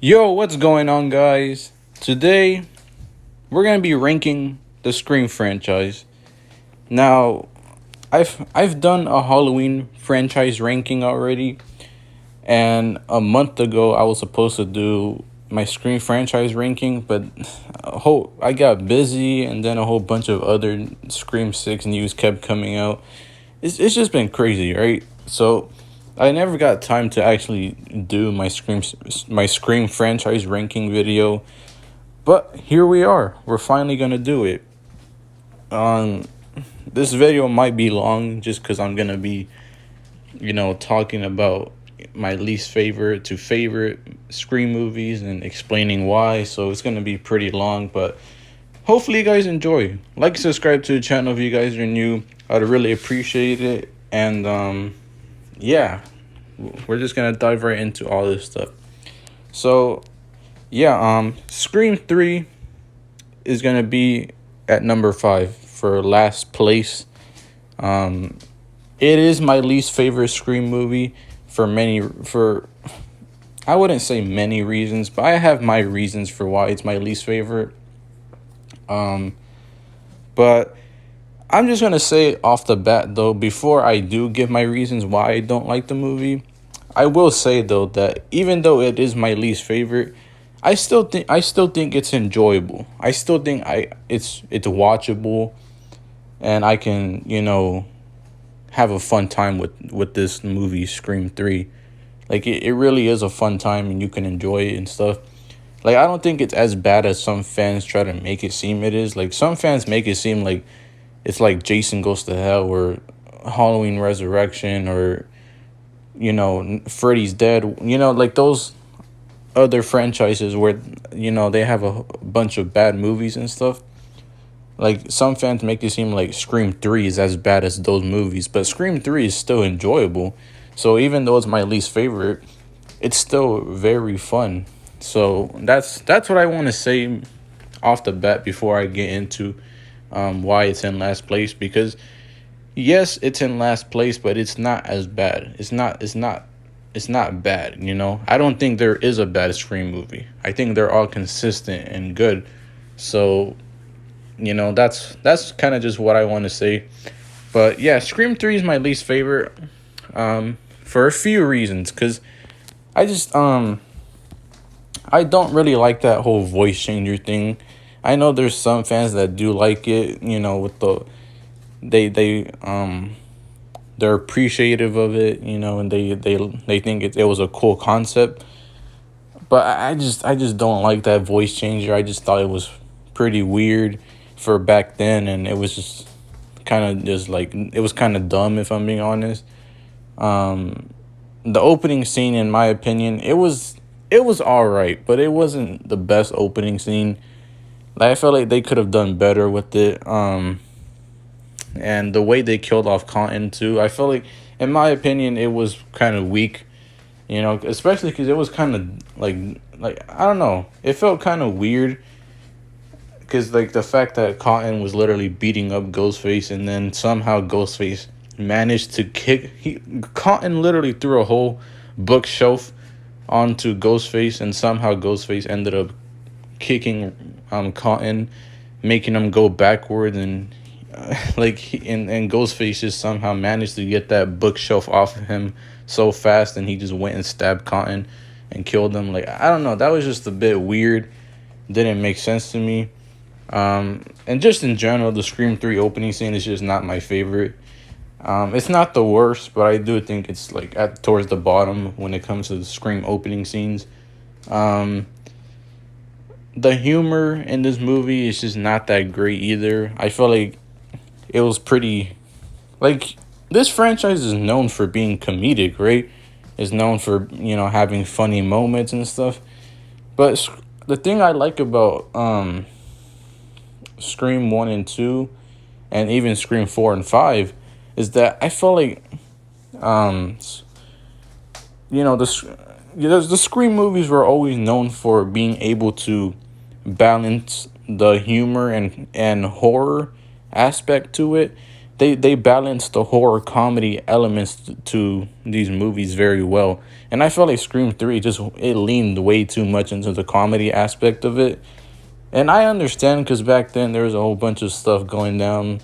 Yo, what's going on, guys? Today, we're gonna be ranking the Scream franchise. Now, I've done a Halloween franchise ranking already, and a month ago I was supposed to do my Scream franchise ranking, but I got busy, and then a whole bunch of other Scream 6 news kept coming out. It's just been crazy, right? So I never got time to actually do my Scream franchise ranking video, but here we are. We're finally gonna do it. Um, this video might be long just because I'm gonna be, talking about my least favorite to favorite Scream movies and explaining why. So it's gonna be pretty long, but hopefully you guys enjoy. Like, subscribe to the channel if you guys are new. I'd really appreciate it. And yeah, we're just gonna dive right into all this stuff. So yeah, Scream 3 is gonna be at number 5 for last place. Um, it is my least favorite Scream movie for I wouldn't say many reasons, but I have my reasons for why it's my least favorite. Um, but I'm just gonna say off the bat though, before I do give my reasons why I don't like the movie, I will say though that even though it is my least favorite, I still think it's enjoyable. I still think it's watchable, and I can have a fun time with this movie Scream 3. Like it really is a fun time and you can enjoy it and stuff. Like I don't think it's as bad as some fans try to make it seem it is. Like some fans make it seem like it's like Jason Goes to Hell or Halloween Resurrection or Freddy's Dead. Like those other franchises where they have a bunch of bad movies and stuff. Like some fans make it seem like Scream 3 is as bad as those movies, but Scream 3 is still enjoyable. So even though it's my least favorite, it's still very fun. So that's what I want to say off the bat before I get into why it's in last place. Because yes, it's in last place, but it's not as bad. It's not bad. I don't think there is a bad Scream movie. I think they're all consistent and good. So that's kind of just what I want to say. But yeah, Scream 3 is my least favorite, for a few reasons. Because I don't really like that whole voice changer thing. I know there's some fans that do like it, with they're appreciative of it, and they think it was a cool concept. But I just don't like that voice changer. I just thought it was pretty weird for back then, and it was just it was kind of dumb, if I'm being honest. The opening scene, in my opinion, it was all right, but it wasn't the best opening scene. Like, I felt like they could have done better with it. And the way they killed off Cotton too, I felt like, in my opinion, it was kind of weak. Especially because it was kind of like I don't know, it felt kind of weird. Because like the fact that Cotton was literally beating up Ghostface, and then somehow Ghostface managed to Cotton literally threw a whole bookshelf onto Ghostface, and somehow Ghostface ended up kicking Cotton, making him go backward, and and Ghostface just somehow managed to get that bookshelf off of him so fast, and he just went and stabbed Cotton and killed him. Like, I don't know, that was just a bit weird. Didn't make sense to me. And just in general, the Scream 3 opening scene is just not my favorite. It's not the worst, but I do think it's like towards the bottom when it comes to the Scream opening scenes. The humor in this movie is just not that great either. I feel like it was pretty, like, this franchise is known for being comedic, right? It's known for, having funny moments and stuff. But the thing I like about Scream 1 and 2 and even Scream 4 and 5 is that I feel like the Scream movies were always known for being able to balance the humor and horror aspect to it. they balance the horror comedy elements to these movies very well. And I felt like Scream 3 just it leaned way too much into the comedy aspect of it. And I understand because back then there was a whole bunch of stuff going down,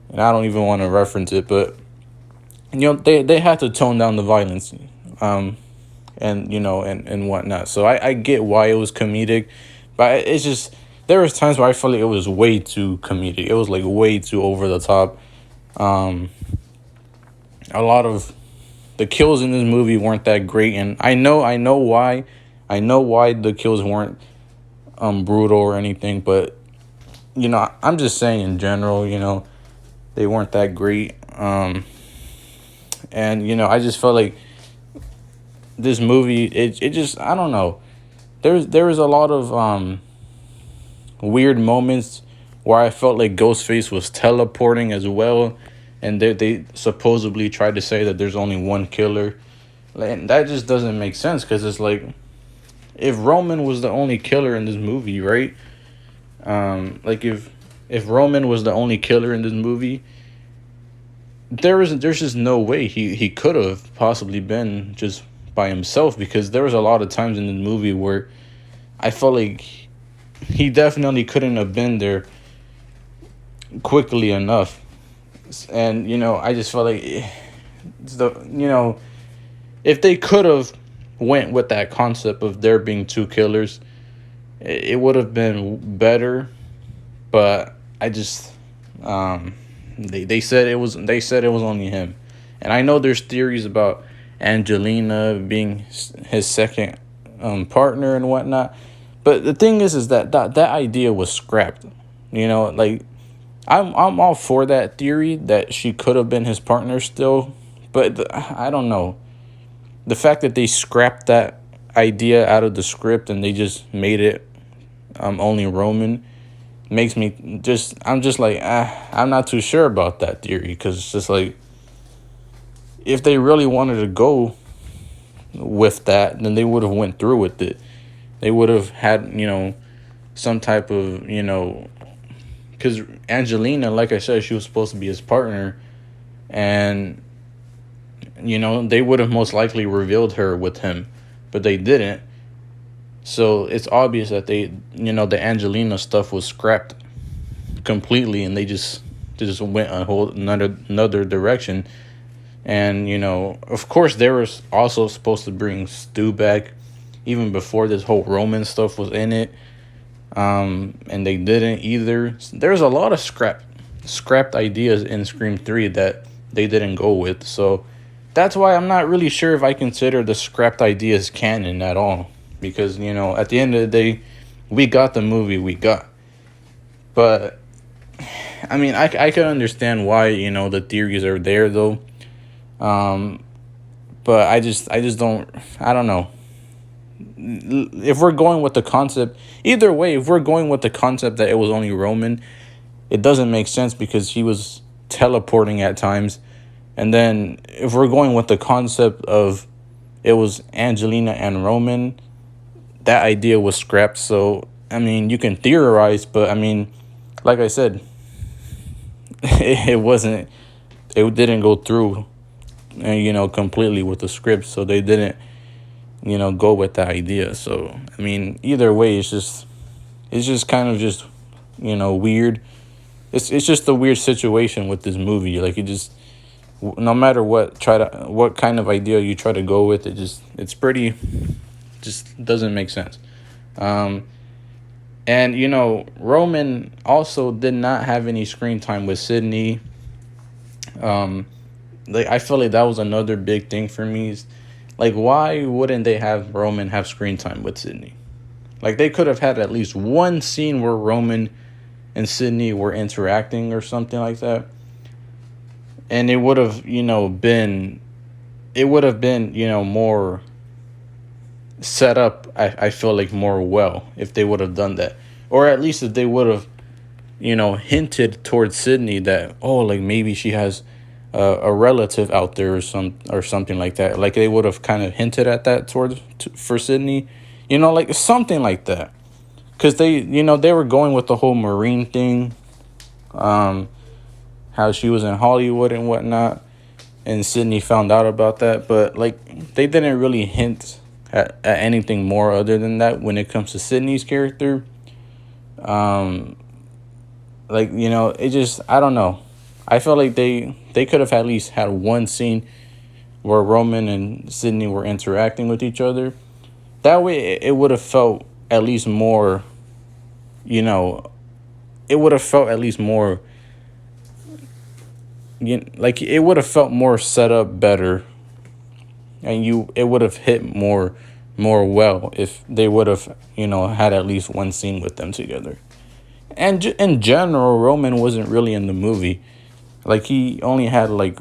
and I don't even want to reference it, but they had to tone down the violence, and and whatnot. So I get why it was comedic, but it's just there was times where I felt like it was way too comedic. It was like way too over the top. Um, a lot of the kills in this movie weren't that great, and I know why. I know why the kills weren't brutal or anything, but I'm just saying in general, they weren't that great. And I just felt like this movie it just I don't know. There was a lot of weird moments where I felt like Ghostface was teleporting as well, and they supposedly tried to say that there's only one killer. And that just doesn't make sense because it's like if Roman was the only killer in this movie, right? Like if Roman was the only killer in this movie, there's just no way he could have possibly been just by himself, because there was a lot of times in the movie where I felt like he definitely couldn't have been there quickly enough. And I just felt like if they could have went with that concept of there being two killers, it would have been better. But I just they said it was only him. And I know there's theories about Angelina being his second partner and whatnot, but the thing is that idea was scrapped. Like I'm all for that theory that she could have been his partner still, but I don't know. The fact that they scrapped that idea out of the script and they just made it only Roman makes me I'm just like I'm not too sure about that theory, because it's just like if they really wanted to go with that, then they would have went through with it. They would have had some type of because Angelina, like I said, she was supposed to be his partner, and they would have most likely revealed her with him, but they didn't. So it's obvious that the Angelina stuff was scrapped completely, and they just went a whole another direction. And of course, they were also supposed to bring Stu back even before this whole Roman stuff was in it, and they didn't either. There's a lot of scrapped ideas in Scream 3 that they didn't go with. So that's why I'm not really sure if I consider the scrapped ideas canon at all, because at the end of the day, we got the movie we got. But I mean, I can understand why the theories are there though. But I just don't, I don't know. If we're going with the concept, either way, if we're going with the concept that it was only Roman, it doesn't make sense because he was teleporting at times. And then if we're going with the concept of it was Angelina and Roman, that idea was scrapped. So, I mean, you can theorize, but I mean, like I said, it didn't go through completely with the script, so they didn't go with the idea. So I mean, either way, it's just kind of just weird. It's just a weird situation with this movie. Like it just, no matter what kind of idea you try to go with, it's pretty just doesn't make sense. And Roman also did not have any screen time with Sydney. Like I feel like that was another big thing for me. Is like, why wouldn't they have Roman have screen time with Sydney? Like they could have had at least one scene where Roman and Sydney were interacting or something like that, and it would have been more set up. I feel like more well if they would have done that, or at least if they would have hinted towards Sydney that like maybe she has a relative out there or something like that. Like they would have kind of hinted at that for Sydney, like something like that, because they were going with the whole Marine thing, how she was in Hollywood and whatnot, and Sydney found out about that. But like they didn't really hint at anything more other than that when it comes to Sydney's character. Um, like it just, I don't know. I felt like they could have at least had one scene where Roman and Sydney were interacting with each other. That way, it would have felt at least more. You know, it would have felt at least more. Like it would have felt more set up better, and it would have hit more well if they would have had at least one scene with them together. And in general, Roman wasn't really in the movie. Like he only had like,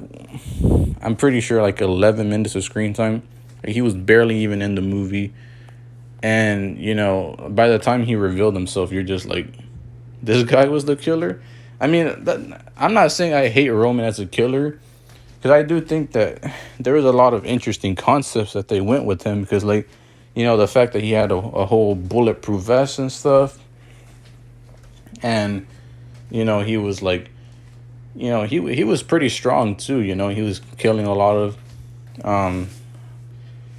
I'm pretty sure like 11 minutes of screen time. Like, he was barely even in the movie. And by the time he revealed himself, you're just like, this guy was the killer. I mean, I'm not saying I hate Roman as a killer, because I do think that there was a lot of interesting concepts that they went with him. Because like, the fact that he had a whole bulletproof vest and stuff, and he was like, he was pretty strong too. He was killing a lot of,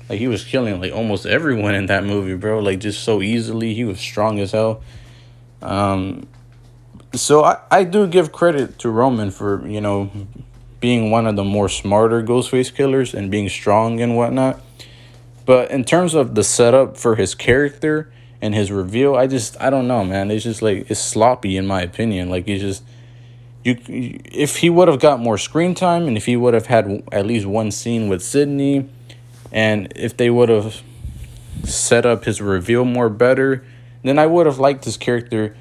like he was killing like almost everyone in that movie, bro. Like just so easily. He was strong as hell. So I do give credit to Roman for being one of the more smarter Ghostface killers and being strong and whatnot. But in terms of the setup for his character and his reveal, I don't know, man. It's just like, it's sloppy in my opinion. Like it's just, if he would have got more screen time, and if he would have had at least one scene with Sydney, and if they would have set up his reveal more better, then I would have liked his character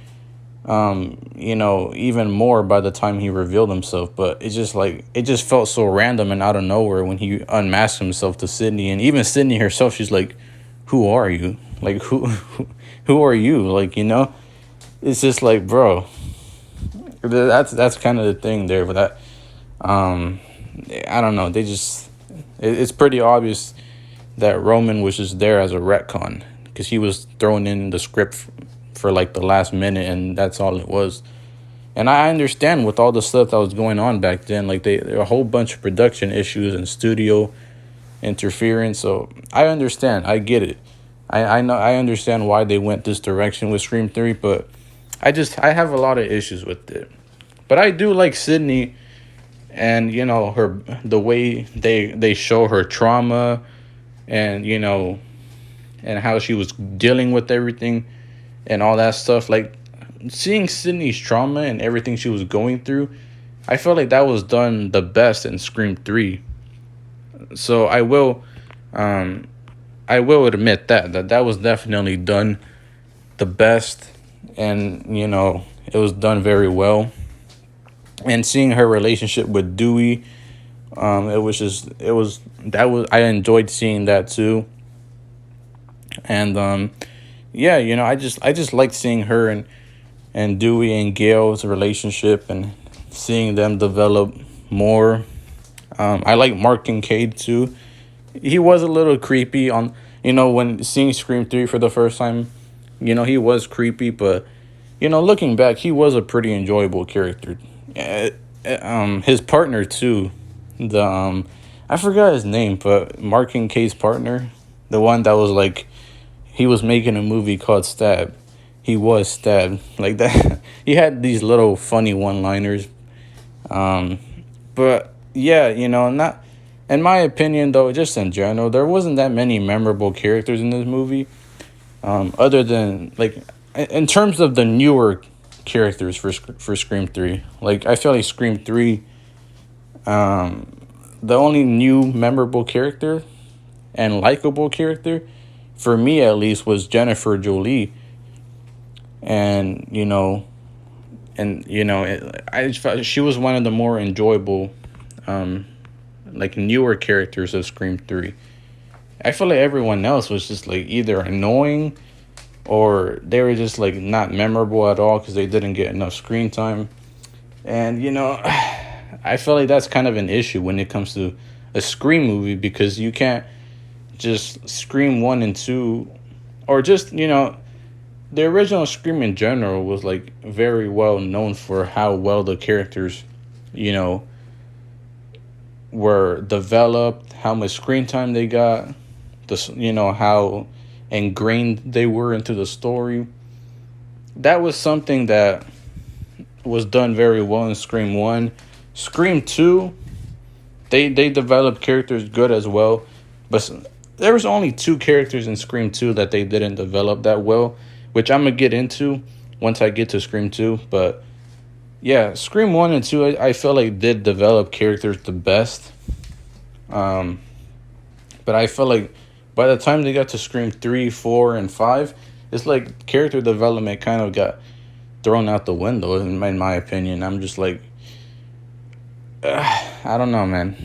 even more by the time he revealed himself. But it's just like, it just felt so random and out of nowhere when he unmasked himself to Sydney. And even Sydney herself, she's like, who are you? Like, who are you? Like, it's just like, bro, that's kind of the thing there. But that, I don't know. It's pretty obvious that Roman was just there as a retcon, because he was thrown in the script for like the last minute, and that's all it was. And I understand with all the stuff that was going on back then, like there were a whole bunch of production issues and studio interference. So I understand, I get it. I know, I understand why they went this direction with Scream 3, but I have a lot of issues with it. But I do like Sydney, and the way they show her trauma, and and how she was dealing with everything and all that stuff. Like seeing Sydney's trauma and everything she was going through, I felt like that was done the best in Scream 3. So I will admit that was definitely done the best, and it was done very well. And seeing her relationship with Dewey, I enjoyed seeing that too. And yeah, I just liked seeing her and Dewey and Gail's relationship, and seeing them develop more. I like Mark Kincaid too. He was a little creepy on, when seeing Scream 3 for the first time. He was creepy, but looking back, he was a pretty enjoyable character. His partner too, I forgot his name, but Mark Kincaid's partner, the one that was like, he was making a movie called Stab. He was stabbed like that. He had these little funny one-liners. But yeah, not, in my opinion though, just in general, there wasn't that many memorable characters in this movie. Other than like, in terms of the newer characters for Scream 3, like I feel like Scream 3, the only new memorable character and likable character, for me at least, was Jennifer Jolie. And I just felt she was one of the more enjoyable like newer characters of Scream 3. I feel like everyone else was just like either annoying, or they were just like not memorable at all because they didn't get enough screen time. And I feel like that's kind of an issue when it comes to a Scream movie, because you can't just Scream 1 and 2, or just the original Scream in general was like very well known for how well the characters you know, were developed, how much screen time they got, how ingrained they were into the story. That was something that was done very well in Scream 1. Scream 2, they developed characters good as well, but there was only two characters in Scream 2 that they didn't develop that well, which I'm going to get into once I get to Scream 2. But yeah, Scream 1 and 2, I feel like did develop characters the best. But I feel like by the time they got to Scream 3, 4, and 5, it's like character development kind of got thrown out the window, in my opinion. I'm just like, I don't know, man.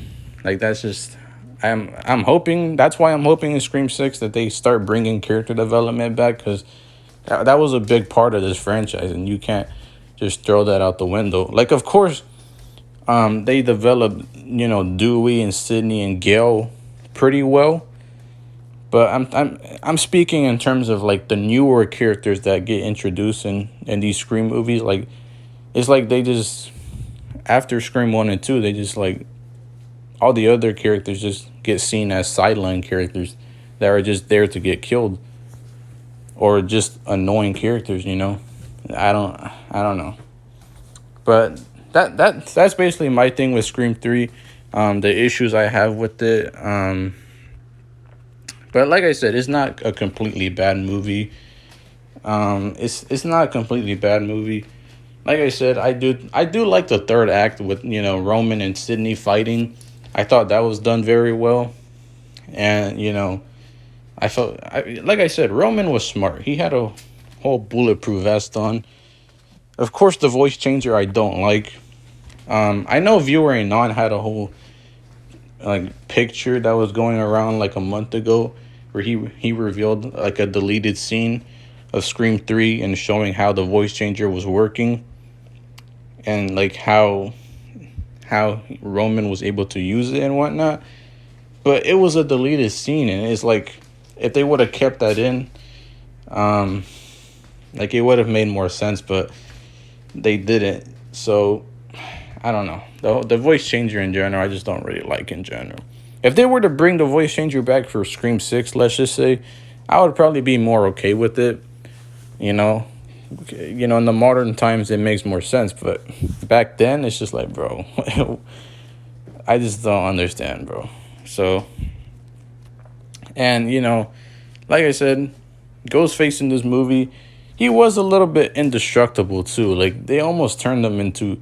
Like, that's just... I'm hoping... That's why I'm hoping in Scream 6 that they start bringing character development back, because that was a big part of this franchise, and you can't just throw that out the window. Like, of course, they developed, Dewey and Sidney and Gale pretty well, but I'm speaking in terms of like the newer characters that get introduced in these Scream movies. Like, it's like they just, after Scream 1 and 2, they just like, all the other characters just get seen as sideline characters that are just there to get killed, or just annoying characters. I don't know, but that's basically my thing with Scream 3. The issues I have with it. But like I said, it's not a completely bad movie. It's not a completely bad movie. Like I said, I do like the third act with Roman and Sidney fighting. I thought that was done very well, and like I said, Roman was smart. He had a whole bulletproof vest on. Of course, the voice changer I don't like. I know Viewer Anon had a whole like picture that was going around like a month ago, where he revealed like a deleted scene of Scream 3 and showing how the voice changer was working, and like how Roman was able to use it and whatnot. But it was a deleted scene, and it's like, if they would have kept that in, like, it would have made more sense, but they didn't. So I don't know. The voice changer in general, I just don't really like in general. If they were to bring the voice changer back for Scream 6, let's just say, I would probably be more okay with it. In the modern times, it makes more sense. But back then, it's just like, bro, I just don't understand, bro. So, and, like I said, Ghostface in this movie, he was a little bit indestructible, too. Like, they almost turned him into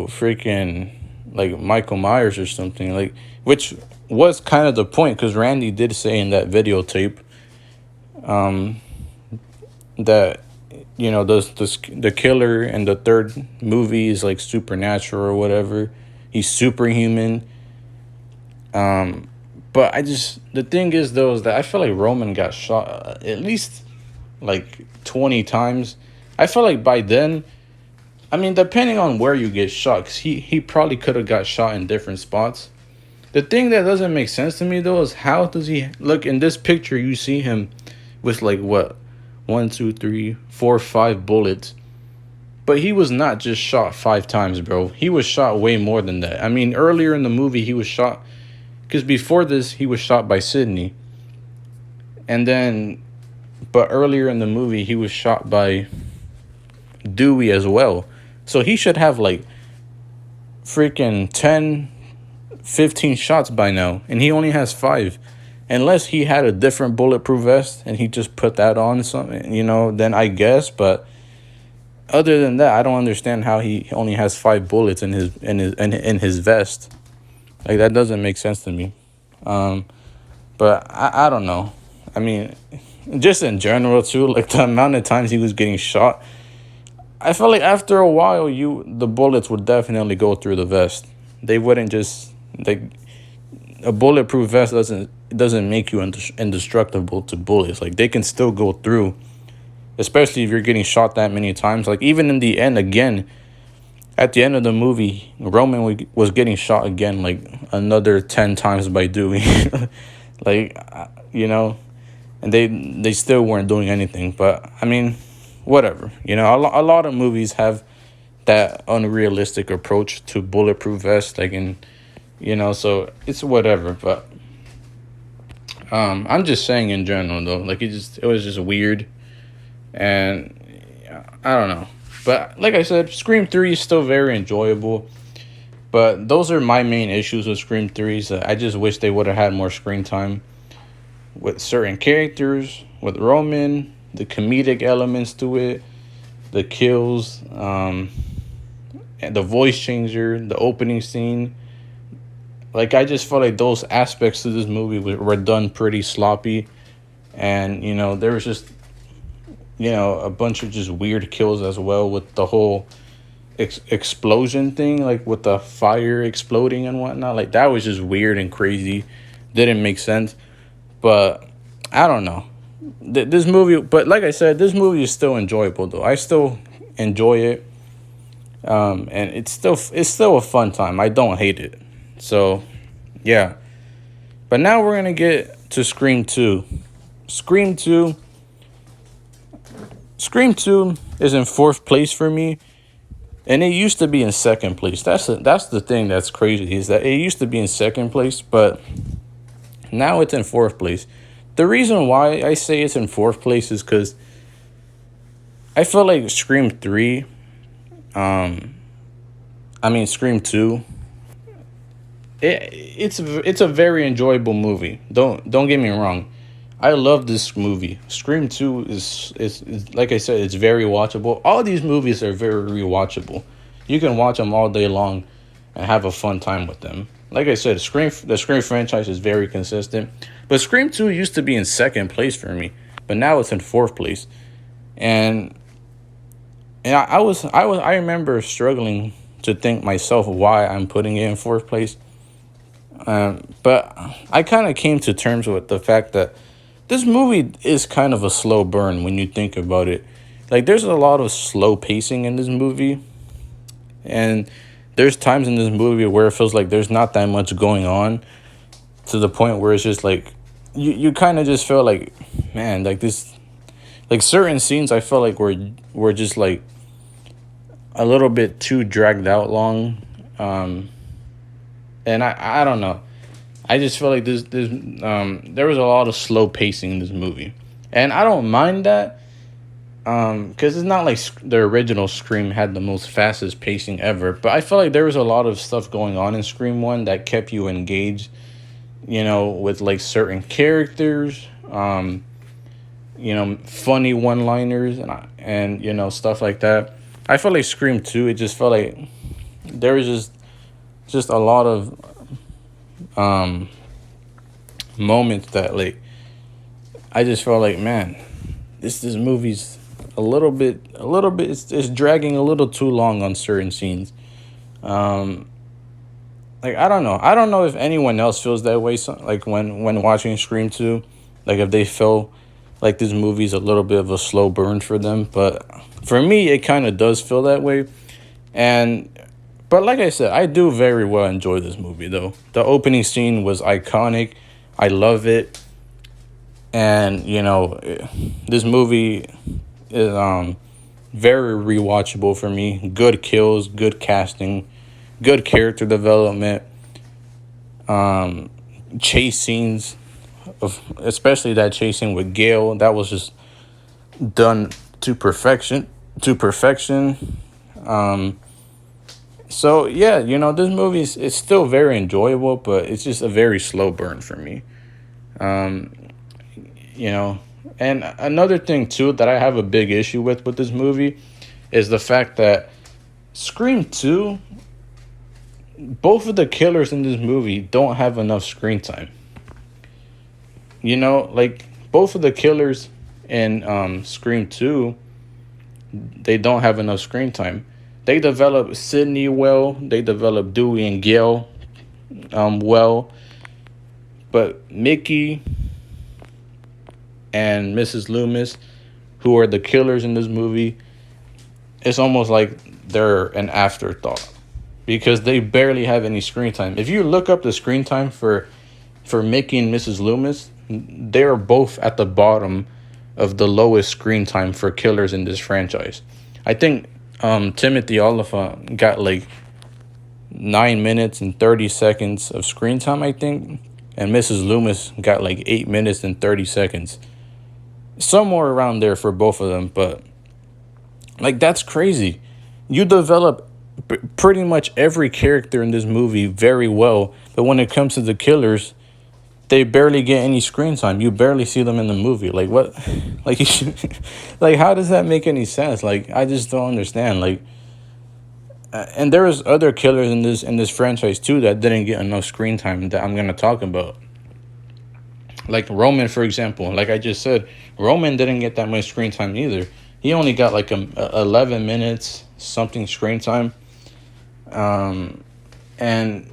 freaking like Michael Myers or something, like, which was kind of the point, because Randy did say in that videotape that the killer in the third movie is like supernatural or whatever. He's superhuman. But the thing is, though, is that I feel like Roman got shot at least like 20 times. I feel like by then, I mean, depending on where you get shot, 'cause he probably could have got shot in different spots. The thing that doesn't make sense to me, though, is how does he look in this picture? You see him with like what, 1, 2, 3, 4, 5 bullets, but he was not just shot 5 times, bro. He was shot way more than that. I mean, earlier in the movie, he was shot, because before this, he was shot by Sidney, and then, but earlier in the movie, he was shot by Dewey as well. So he should have like freaking 10, 15 shots by now, and he only has 5. Unless he had a different bulletproof vest and he just put that on something, then I guess. But other than that, I don't understand how he only has 5 bullets in his vest. Like, that doesn't make sense to me. But I don't know. I mean, just in general too, like the amount of times he was getting shot, I felt like after a while, the bullets would definitely go through the vest. They wouldn't just, like, a bulletproof vest doesn't make you indestructible to bullets. Like, they can still go through, especially if you're getting shot that many times. Like, even in the end, again, at the end of the movie, Roman was getting shot again, like another 10 times by Dewey. Like, and they still weren't doing anything. But I mean, whatever. A lot of movies have that unrealistic approach to bulletproof vest, like in, so it's whatever. But I'm just saying in general though, like it was just weird, and I don't know. But like I said, Scream 3 is still very enjoyable. But those are my main issues with Scream 3. So I just wish they would have had more screen time with certain characters, with Roman, the comedic elements to it, the kills, and the voice changer, the opening scene. Like, I just felt like those aspects of this movie were done pretty sloppy. And, there was just, a bunch of just weird kills as well with the whole explosion thing, like with the fire exploding and whatnot. Like, that was just weird and crazy. Didn't make sense. But I don't know. This movie, but like I said, this movie is still enjoyable though. I still enjoy it. And it's still a fun time. I don't hate it. So, yeah. But now we're going to get to Scream 2. Scream 2 is in 4th place for me. And it used to be in 2nd place. That's the thing that's crazy, is that it used to be in 2nd place, but now it's in 4th place. The reason why I say it's in 4th place is because I feel like Scream 3, Scream 2, it's a very enjoyable movie. Don't get me wrong. I love this movie. Scream 2 is like I said, it's very watchable. All these movies are very rewatchable. You can watch them all day long and have a fun time with them. Like I said, the Scream franchise is very consistent. But Scream 2 used to be in 2nd place for me, but now it's in 4th place. And I remember struggling to think myself why I'm putting it in 4th place. But I kind of came to terms with the fact that this movie is kind of a slow burn when you think about it. Like, there's a lot of slow pacing in this movie. And there's times in this movie where it feels like there's not that much going on, to the point where it's just like, you kind of just feel like, man, like this, like certain scenes I felt like were just like a little bit too dragged out long. And I don't know. I just feel like there was a lot of slow pacing in this movie. And I don't mind that, because it's not like the original Scream had the most fastest pacing ever. But I felt like there was a lot of stuff going on in Scream 1 that kept you engaged, with like certain characters, funny one-liners and stuff like that. I felt like Scream 2, it just felt like there was just a lot of moments that, like, I just felt like, man, this movie's a little bit it's dragging a little too long on certain scenes. Like, I don't know if anyone else feels that way, like when watching Scream 2, like if they feel like this movie's a little bit of a slow burn for them. But for me, it kind of does feel that way. But like I said, I do very well enjoy this movie, though. The opening scene was iconic. I love it. And, this movie is very rewatchable for me. Good kills, good casting, good character development. Chase scenes, especially that chase scene with Gale, that was just done to perfection. So, yeah, this movie is still very enjoyable, but it's just a very slow burn for me. And another thing, too, that I have a big issue with this movie is the fact that Scream 2, both of the killers in this movie don't have enough screen time. Like, both of the killers in Scream 2, they don't have enough screen time. They develop Sidney well. They develop Dewey and Gale well. But Mickey and Mrs. Loomis, who are the killers in this movie, it's almost like they're an afterthought, because they barely have any screen time. If you look up the screen time for Mickey and Mrs. Loomis, they're both at the bottom of the lowest screen time for killers in this franchise. I think Timothy Oliphant got like 9 minutes and 30 seconds of screen time, I think, and Mrs. Loomis got like 8 minutes and 30 seconds, somewhere around there for both of them. But like, that's crazy. You develop pretty much every character in this movie very well, but when it comes to the killers, they barely get any screen time. You barely see them in the movie. Like, what? Like, like, how does that make any sense? Like, I just don't understand. Like, and there was other killers in this franchise too that didn't get enough screen time that I'm gonna talk about. Like Roman, for example. Like I just said, Roman didn't get that much screen time either. He only got like 11 minutes something screen time. And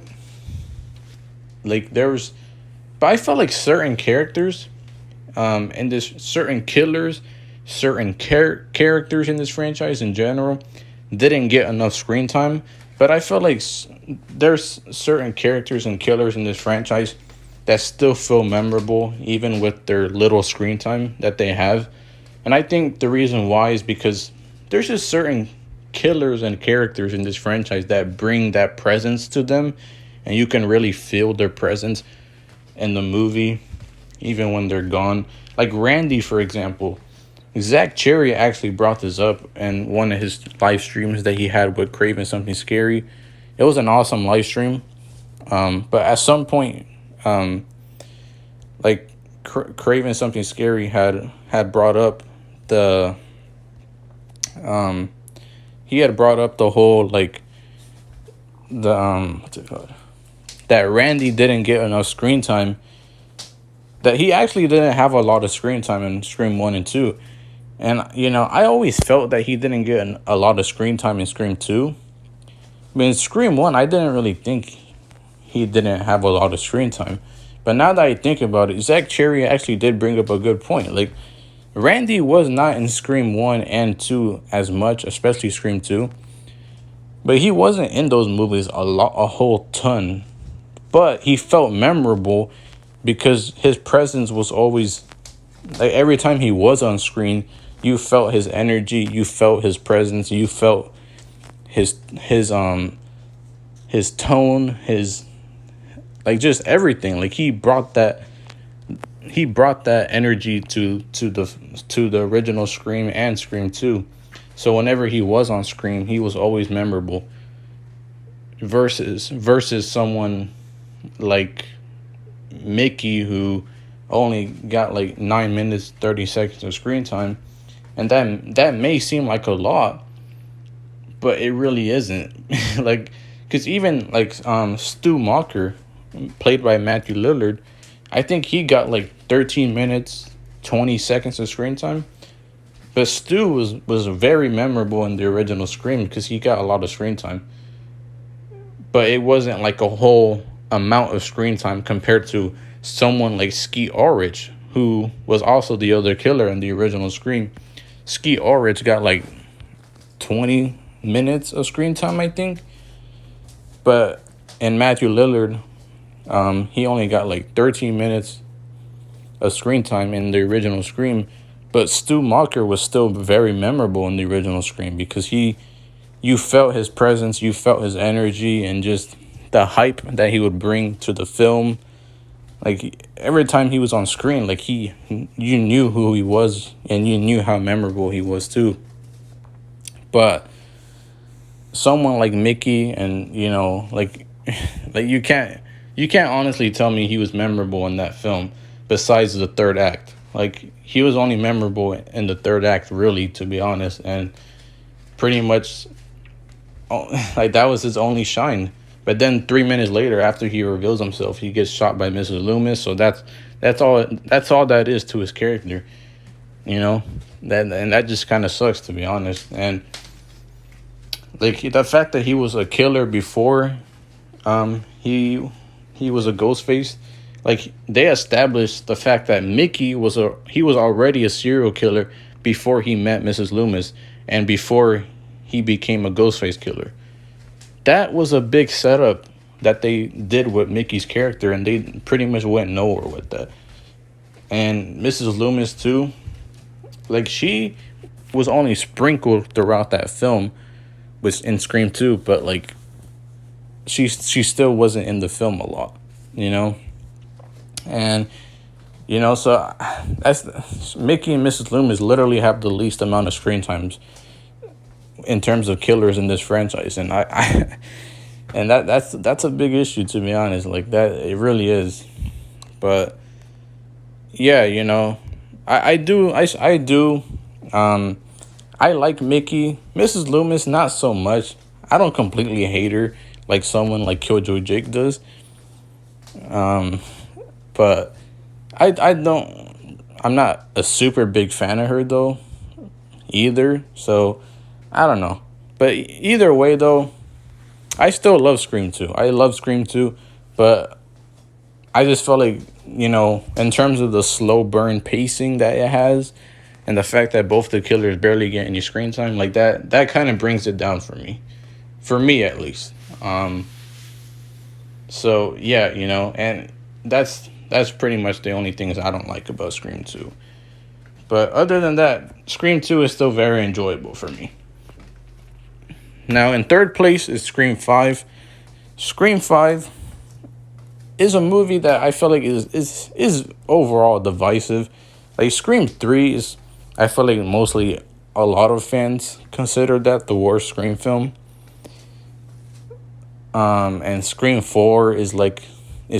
like there was, but I felt like certain characters, and this certain killers, certain characters in this franchise in general didn't get enough screen time. But I felt like there's certain characters and killers in this franchise that still feel memorable even with their little screen time that they have. And I think the reason why is because there's just certain killers and characters in this franchise that bring that presence to them, and you can really feel their presence in the movie even when they're gone. Like Randy, for example. Zach Cherry actually brought this up in one of his live streams that he had with Craven Something Scary. It was an awesome live stream. But at some point, like Craven Something Scary had brought up the he had brought up the whole like the what's it called, that Randy didn't get enough screen time, that he actually didn't have a lot of screen time in Scream 1 and 2. And, you know, I always felt that he didn't get a lot of screen time in Scream 2. But in Scream 1, I didn't really think he didn't have a lot of screen time. But now that I think about it, Zach Cherry actually did bring up a good point. Like, Randy was not in Scream 1 and 2 as much, especially Scream 2. But he wasn't in those movies a whole ton. But he felt memorable because his presence was always, like, every time he was on screen, you felt his energy, you felt his presence, you felt his tone, his, like, just everything. Like he brought that energy to the original Scream and Scream 2. So whenever he was on screen, he was always memorable. Versus someone like Mickey, who only got like 9 minutes 30 seconds of screen time, and that may seem like a lot, but it really isn't. Like, because even like Stu Macher, played by Matthew Lillard, I think he got like 13 minutes 20 seconds of screen time. But Stu was very memorable in the original Scream because he got a lot of screen time, but it wasn't like a whole amount of screen time compared to someone like Skeet Ulrich, who was also the other killer in the original Scream. Skeet Ulrich got like 20 minutes of screen time, I think. But in Matthew Lillard, he only got like 13 minutes of screen time in the original Scream. But Stu Macher was still very memorable in the original Scream because you felt his presence, you felt his energy, and just the hype that he would bring to the film. Like, every time he was on screen, like, you knew who he was, and you knew how memorable he was, too. But someone like Mickey, and, you know, like you can't honestly tell me he was memorable in that film, besides the third act. Like, he was only memorable in the third act, really, to be honest, and pretty much, like, that was his only shine. But then 3 minutes later, after he reveals himself, he gets shot by Mrs. Loomis. So that's all that is to his character, you know. That just kind of sucks, to be honest. And like the fact that he was a killer before, he was a Ghostface. Like, they established the fact that Mickey was already a serial killer before he met Mrs. Loomis and before he became a Ghostface killer. That was a big setup that they did with Mickey's character, and they pretty much went nowhere with that. And Mrs. Loomis, too, like, she was only sprinkled throughout that film, was in Scream 2, but like she still wasn't in the film a lot, you know? And so that's Mickey and Mrs. Loomis literally have the least amount of screen times in terms of killers in this franchise, and I and that's a big issue, to be honest. Like, that, it really is. But yeah, I do. Um, I like Mickey. Mrs. Loomis, not so much. I don't completely hate her like someone like Killjoy Jake does. But I don't. I'm not a super big fan of her though, either. So I don't know. But either way though, I still love Scream 2. I love Scream 2, but I just felt like, in terms of the slow burn pacing that it has, and the fact that both the killers barely get any screen time, like that kind of brings it down for me. For me, at least. So yeah, and that's pretty much the only things I don't like about Scream 2. But other than that, Scream 2 is still very enjoyable for me. Now, in third place is Scream 5. Scream 5 is a movie that I feel like is overall divisive. Like, Scream 3 is, I feel like mostly a lot of fans consider that the worst Scream film. And Scream 4 is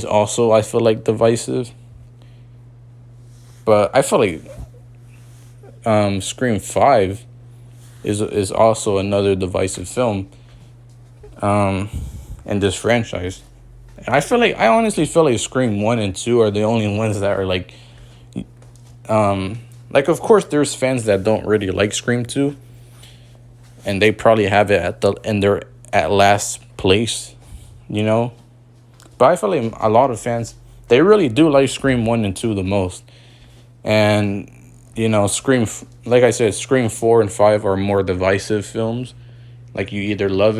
also, I feel like, divisive. But I feel like Scream 5 is also another divisive film in this franchise. And I honestly feel like Scream 1 and 2 are the only ones that are like, of course there's fans that don't really like Scream 2, and they probably have it at last place, But I feel like a lot of fans, they really do like Scream 1 and 2 the most. And, like I said, Scream 4 and 5 are more divisive films. Like, you either love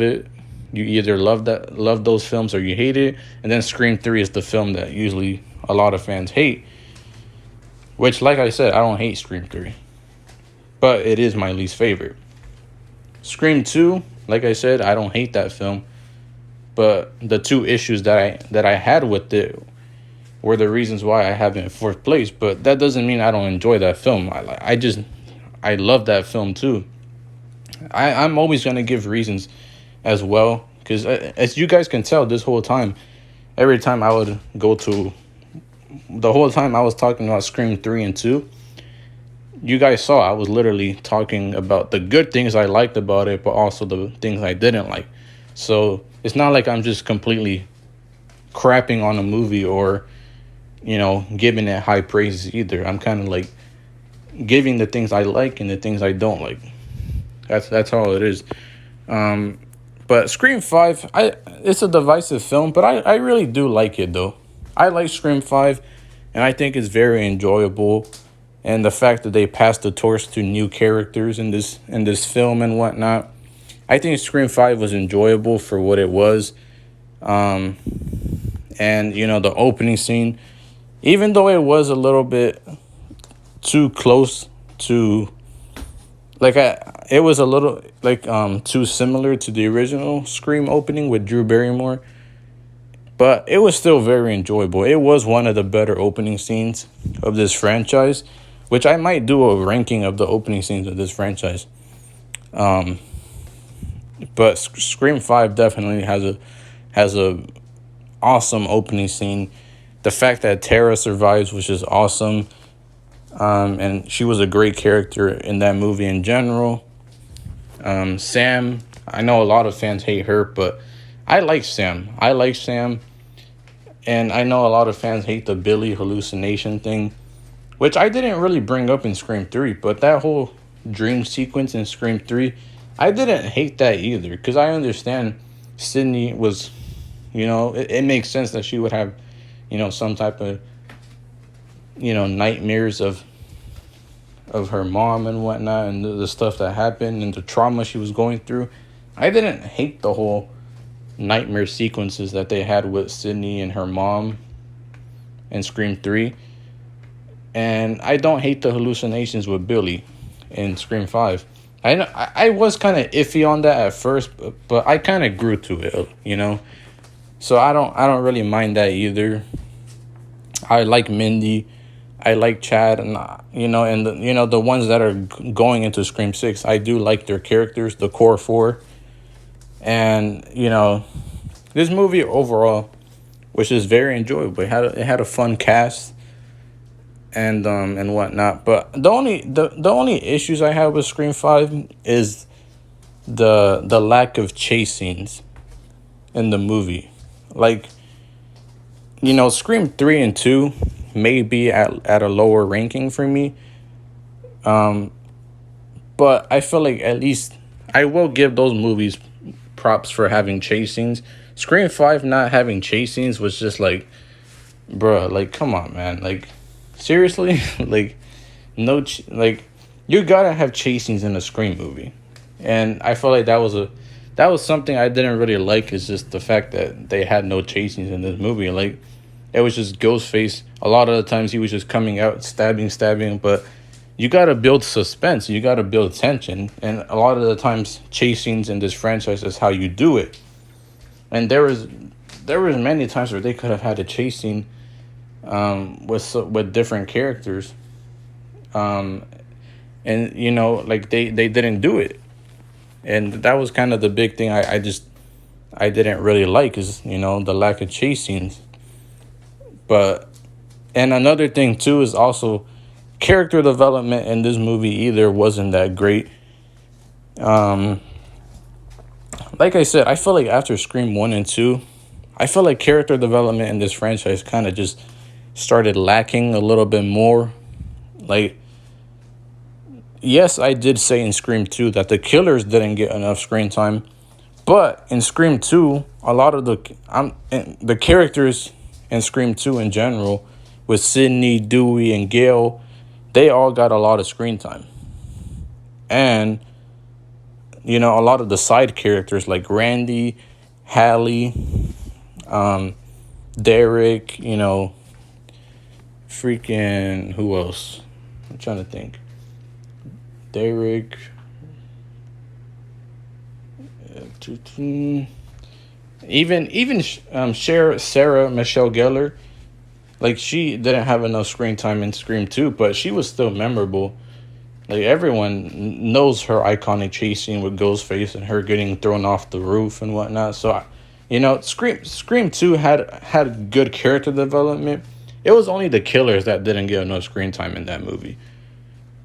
love those films, or you hate it. And then Scream 3 is the film that usually a lot of fans hate. Which, like I said, I don't hate Scream 3. But it is my least favorite. Scream 2, like I said, I don't hate that film. But the two issues that I had with it were the reasons why I have it in fourth place. But that doesn't mean I don't enjoy that film. I love that film too. I'm always going to give reasons as well. Because as you guys can tell, this whole time, every time I would go to... The whole time I was talking about Scream 3 and 2, you guys saw I was literally talking about the good things I liked about it, but also the things I didn't like. So it's not like I'm just completely crapping on a movie or, giving it high praises either. I'm kind of like giving the things I like and the things I don't like. That's all it is. But Scream 5, it's a divisive film, but I really do like it though. I like Scream 5, and I think it's very enjoyable. And the fact that they passed the torch to new characters in this film and whatnot, I think Scream 5 was enjoyable for what it was. And, the opening scene, even though it was a little bit too close to, it was a little, too similar to the original Scream opening with Drew Barrymore, but it was still very enjoyable. It was one of the better opening scenes of this franchise, which I might do a ranking of the opening scenes of this franchise. But Scream 5 definitely has a awesome opening scene. The fact that Tara survives was just awesome. And she was a great character in that movie in general. Sam, I know a lot of fans hate her, but I like Sam. And I know a lot of fans hate the Billy hallucination thing, which I didn't really bring up in Scream 3, but that whole dream sequence in Scream 3, I didn't hate that either, because I understand Sydney was, it makes sense that she would have, some type of, nightmares of her mom and whatnot, and the stuff that happened and the trauma she was going through. I didn't hate the whole nightmare sequences that they had with Sydney and her mom in Scream 3. And I don't hate the hallucinations with Billy in Scream 5. I was kind of iffy on that at first, but I kind of grew to it, you know. So I don't really mind that either. I like Mindy, I like Chad, and and the ones that are going into Scream 6. I do like their characters, the core four, and this movie overall, which is very enjoyable. It had a fun cast and whatnot. But the only issues I have with Scream 5 is the lack of chase scenes in the movie. Like, Scream 3 and 2 may be at a lower ranking for me. But I feel like at least I will give those movies props for having chase scenes. Scream 5 not having chase scenes was just like, bruh, like, come on, man. Like, seriously? Like, no, like, you gotta have chase scenes in a Scream movie. And I felt like that was something I didn't really like, is just the fact that they had no chase scenes in this movie. Like, it was just Ghostface. A lot of the times he was just coming out, stabbing, but you gotta build suspense, you gotta build tension, and a lot of the times chase scenes in this franchise is how you do it. And there was many times where they could have had a chase scene with different characters, and like they didn't do it, and that was kind of the big thing. I didn't really like, is the lack of chase scenes. But and another thing too is also character development in this movie either wasn't that great. Like I said, I feel like after Scream 1 and 2, I feel like character development in this franchise kind of just started lacking a little bit more. Like, yes, I did say in Scream 2 that the killers didn't get enough screen time, but in Scream 2, a lot of the characters in Scream 2 in general, with Sidney, Dewey, and Gale, they all got a lot of screen time. And a lot of the side characters like Randy, Hallie, Derek, freaking, who else? I'm trying to think. Derek, even Sarah Michelle Gellar, like, she didn't have enough screen time in Scream 2, but she was still memorable. Like, everyone knows her iconic chase scene with Ghostface and her getting thrown off the roof and whatnot. So, Scream 2 had good character development. It was only the killers that didn't get enough screen time in that movie.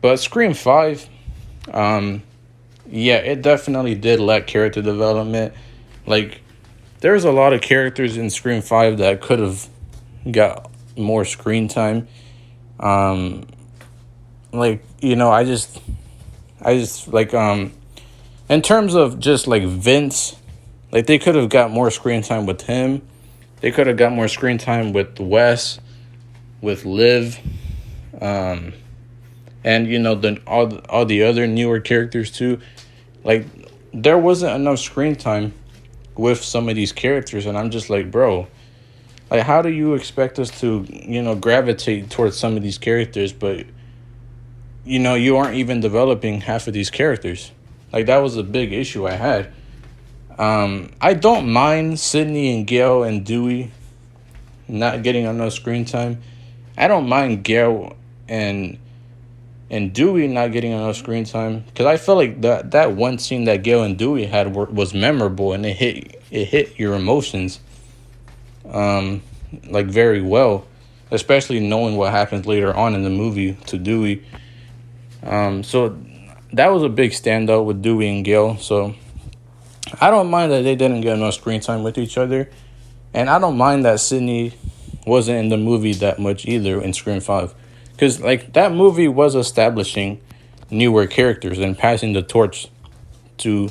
But Scream 5, yeah, it definitely did lack character development. Like, there's a lot of characters in Scream 5 that could have got more screen time. Like, I just like, in terms of just like Vince, like, they could have got more screen time with him. They could have got more screen time with Wes, with Liv, and all the other newer characters too. Like, there wasn't enough screen time with some of these characters, and I'm just like, bro, like, how do you expect us to gravitate towards some of these characters, but you aren't even developing half of these characters? Like, that was a big issue I had. I don't mind Sidney and Gale and Dewey not getting enough screen time. I don't mind Gale and Dewey not getting enough screen time, because I feel like that one scene that Gale and Dewey had was memorable, and it hit your emotions, like, very well, especially knowing what happens later on in the movie to Dewey. So that was a big standout with Dewey and Gale. So I don't mind that they didn't get enough screen time with each other, and I don't mind that Sidney wasn't in the movie that much either in Scream 5. Because, like, that movie was establishing newer characters and passing the torch to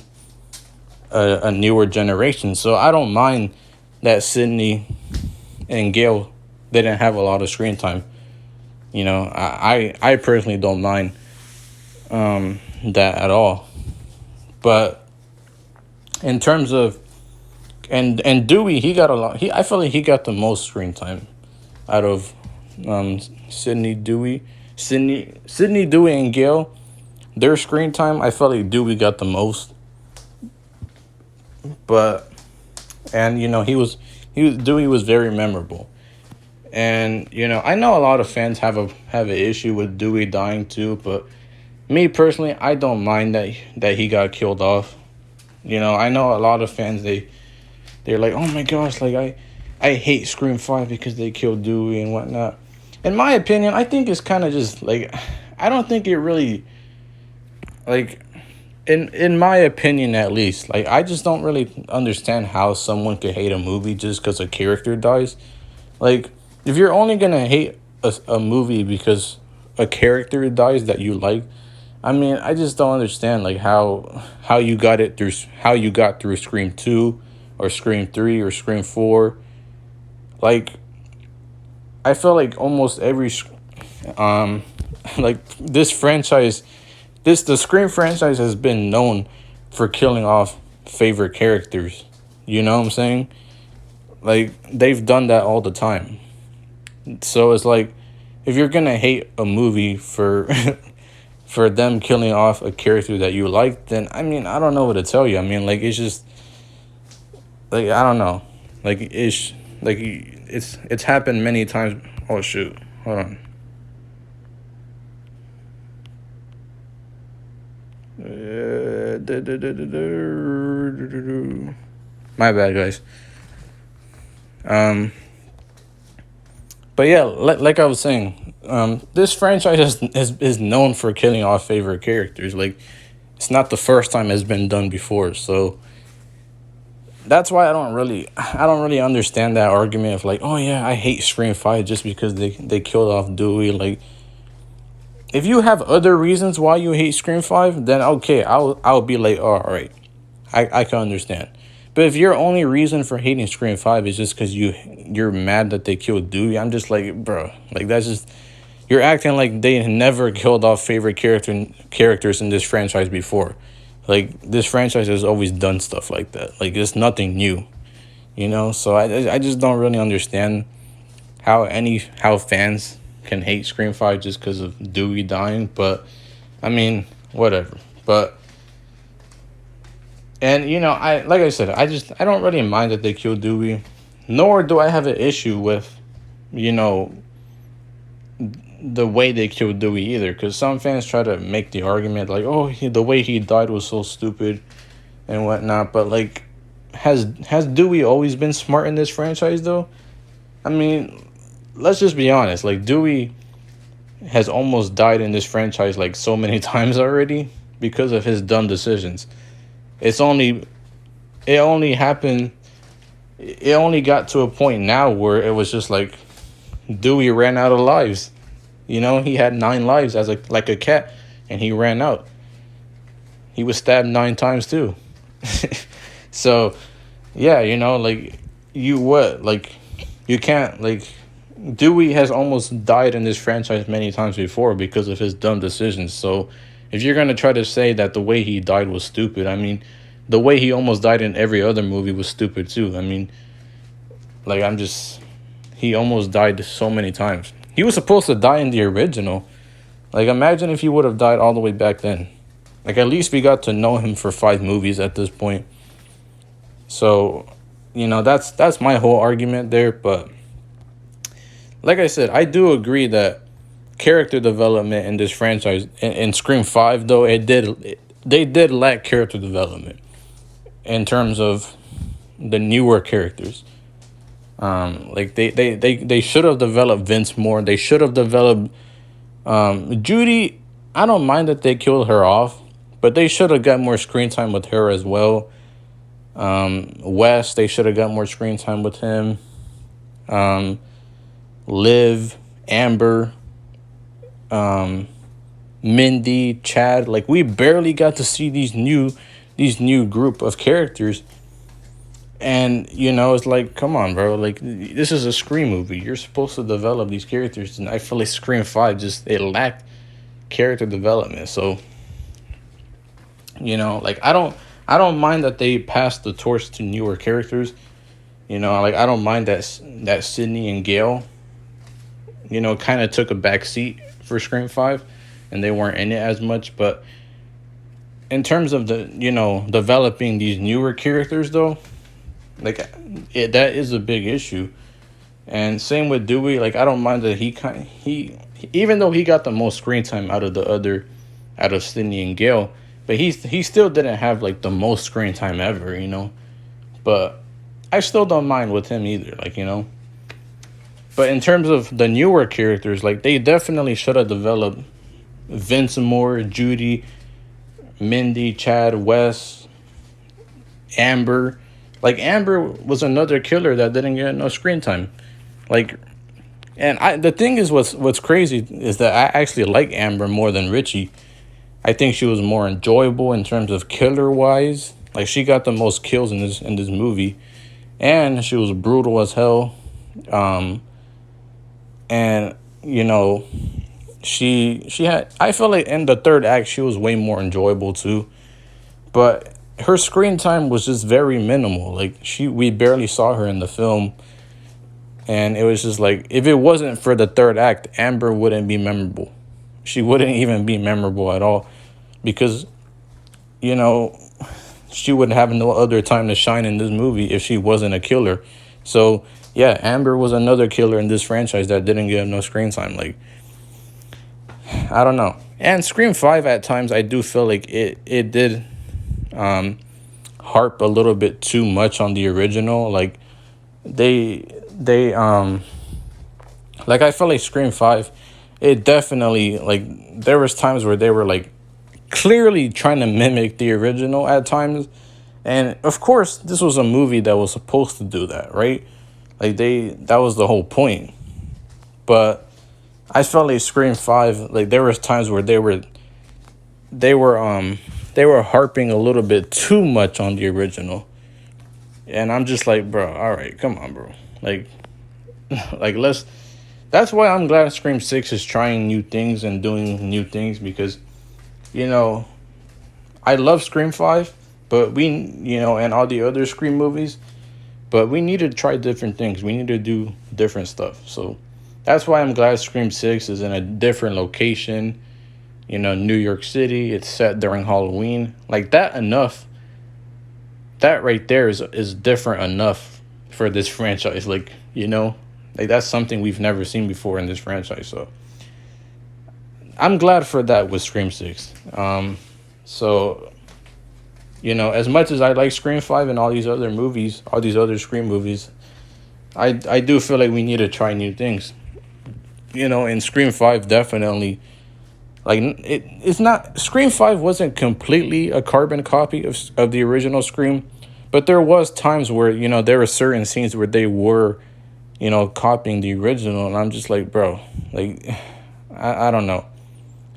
a newer generation. So I don't mind that Sidney and Gale didn't have a lot of screen time. I personally don't mind that at all. But in terms of and Dewey, he got a lot. I feel like he got the most screen time out of Sidney, Dewey, and Gale. their screen time, I felt like Dewey got the most. But and Dewey was very memorable. And I know a lot of fans have an issue with Dewey dying too, but me personally, I don't mind that he got killed off. I know a lot of fans, they're like, oh my gosh, like I hate Scream 5 because they killed Dewey and whatnot. In my opinion, I think it's kind of just like, I don't think it really, like, in my opinion at least, like, I just don't really understand how someone could hate a movie just because a character dies. Like, if you're only gonna hate a movie because a character dies that you like, I mean, I just don't understand like how you got it through, how you got through Scream 2 or Scream 3 or Scream 4. Like, I feel like almost every like this franchise, the Scream franchise has been known for killing off favorite characters. You know what I'm saying? Like, they've done that all the time. So it's like, if you're gonna hate a movie for for them killing off a character that you like, then I mean, I don't know what to tell you. I mean, like, it's just like, I don't know. Like, it's happened many times. Oh shoot. Hold on. My bad, guys. But yeah, like I was saying, this franchise is known for killing off favorite characters. Like, it's not the first time it's been done before. So that's why I don't really understand that argument of like, oh yeah, I hate Scream 5 just because they killed off Dewey. Like, if you have other reasons why you hate Scream 5, then okay, I'll be like, oh, all right, I can understand. But if your only reason for hating Scream 5 is just because you're mad that they killed Dewey, I'm just like, bro, like, that's just, you're acting like they never killed off favorite characters in this franchise before. Like, this franchise has always done stuff like that. Like, it's nothing new, So I just don't really understand how fans can hate Scream 5 just because of Dewey dying. But I mean, whatever. But and like I said, I don't really mind that they killed Dewey, nor do I have an issue with the way they killed Dewey either, because some fans try to make the argument like, oh, the way he died was so stupid and whatnot. But like, has Dewey always been smart in this franchise though? I mean, let's just be honest. Like, Dewey has almost died in this franchise like so many times already because of his dumb decisions. It only happened. It only got to a point now where it was just like Dewey ran out of lives. He had 9 lives as like a cat, and he ran out. He was stabbed 9 times too. So, yeah, like, you can't, like, Dewey has almost died in this franchise many times before because of his dumb decisions. So, if you're gonna try to say that the way he died was stupid, I mean, the way he almost died in every other movie was stupid too. I mean, like, he almost died so many times. He was supposed to die in the original. Like, imagine if he would have died all the way back then. Like, at least we got to know him for 5 movies at this point. So, that's my whole argument there. But like I said, I do agree that character development in this franchise, in Scream 5 though, they did lack character development in terms of the newer characters. Like, they should have developed Vince more. They should have developed Judy. I don't mind that they killed her off, but they should have got more screen time with her as well. Wes, they should have got more screen time with him. Liv, Amber, Mindy, Chad. Like, we barely got to see these new group of characters. And, it's like, come on, bro. Like, this is a Scream movie. You're supposed to develop these characters. And I feel like Scream 5 it lacked character development. So, like, I don't mind that they passed the torch to newer characters. Like, I don't mind that Sydney and Gail, kind of took a back seat for Scream 5. And they weren't in it as much. But in terms of the developing these newer characters though, like that is a big issue. And same with Dewey. Like I don't mind that he even though he got the most screen time out of Sydney and Gale, but he still didn't have like the most screen time ever, But I still don't mind with him either, But in terms of the newer characters, like they definitely should have developed Vince Moore, Judy, Mindy, Chad, Wes, Amber. Like Amber was another killer that didn't get no screen time. Like, and the thing is, what's crazy is that I actually like Amber more than Richie. I think she was more enjoyable in terms of killer wise. Like she got the most kills in this movie, and she was brutal as hell. And she had. I feel like in the third act she was way more enjoyable too, but her screen time was just very minimal. Like we barely saw her in the film. And it was just like, if it wasn't for the third act, Amber wouldn't be memorable. She wouldn't even be memorable at all. Because, she would have no other time to shine in this movie if she wasn't a killer. So, yeah, Amber was another killer in this franchise that didn't get no screen time. Like, I don't know. And Scream 5 at times, I do feel like it did harp a little bit too much on the original. Like, they like I felt like Scream 5, it definitely, like, there was times where they were like clearly trying to mimic the original at times. And of course this was a movie that was supposed to do that, right? Like that was the whole point. But I felt like Scream 5, like there was times where they were harping a little bit too much on the original. And I'm just like, bro, all right, come on, bro. Like, that's why I'm glad Scream 6 is trying new things and doing new things because, I love Scream 5, but and all the other Scream movies, but we need to try different things. We need to do different stuff. So that's why I'm glad Scream 6 is in a different location, New York City. It's set during Halloween. Like that right there is different enough for this franchise. Like, like that's something we've never seen before in this franchise. So I'm glad for that with Scream 6. So, as much as I like Scream 5 and all these other movies, all these other Scream movies, I do feel like we need to try new things. And Scream 5 definitely, like, it's not, Scream 5 wasn't completely a carbon copy of the original Scream, but there was times where, there were certain scenes where they were, copying the original, and I'm just like, bro, like, I don't know.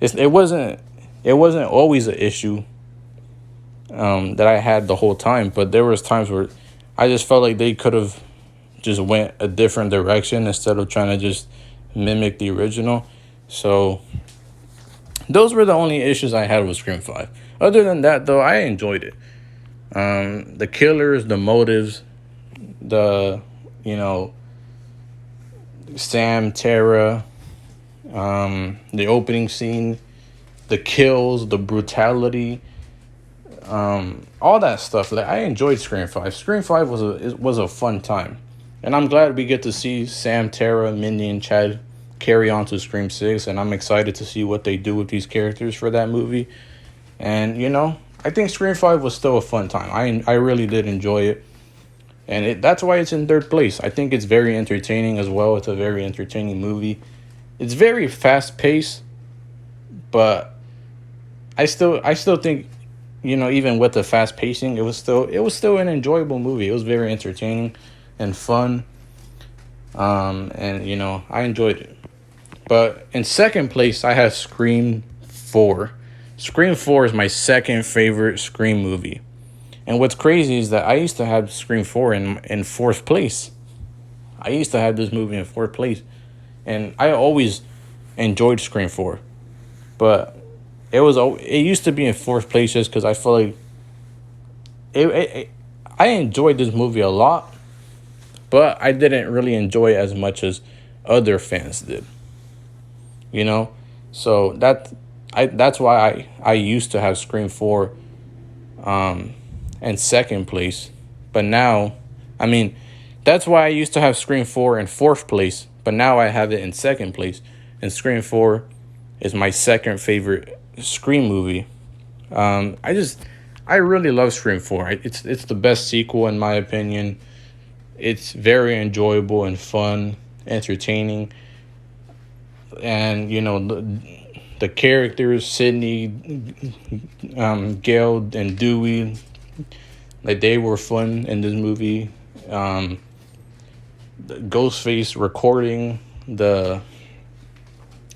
It wasn't always an issue that I had the whole time, but there was times where I just felt like they could have just went a different direction instead of trying to just mimic the original. So those were the only issues I had with Scream 5. Other than that, though, I enjoyed it. The killers, the motives, the, Sam, Tara, the opening scene, the kills, the brutality, all that stuff. Like I enjoyed Scream 5. Scream 5 was a fun time. And I'm glad we get to see Sam, Tara, Mindy, and Chad carry on to Scream 6, and I'm excited to see what they do with these characters for that movie. And, I think Scream 5 was still a fun time. I really did enjoy it. And that's why it's in third place. I think it's very entertaining as well. It's a very entertaining movie. It's very fast-paced, but I still think, even with the fast pacing, it was still an enjoyable movie. It was very entertaining and fun. And I enjoyed it. But in second place, I have Scream 4. Scream 4 is my second favorite Scream movie. And what's crazy is that I used to have Scream 4 in fourth place. I used to have this movie in fourth place. And I always enjoyed Scream 4. But it used to be in fourth place just because I feel like I enjoyed this movie a lot, but I didn't really enjoy it as much as other fans did. So I that's why I used to have Scream 4 in second place, but now, I mean, that's why I used to have Scream 4 in fourth place, but now I have it in second place. And Scream 4 is my second favorite Scream movie. I just, I really love Scream 4. It's the best sequel in my opinion. It's very enjoyable and fun, entertaining, and the characters, Sydney, Gail, and Dewey, like they were fun in this movie. The Ghostface recording the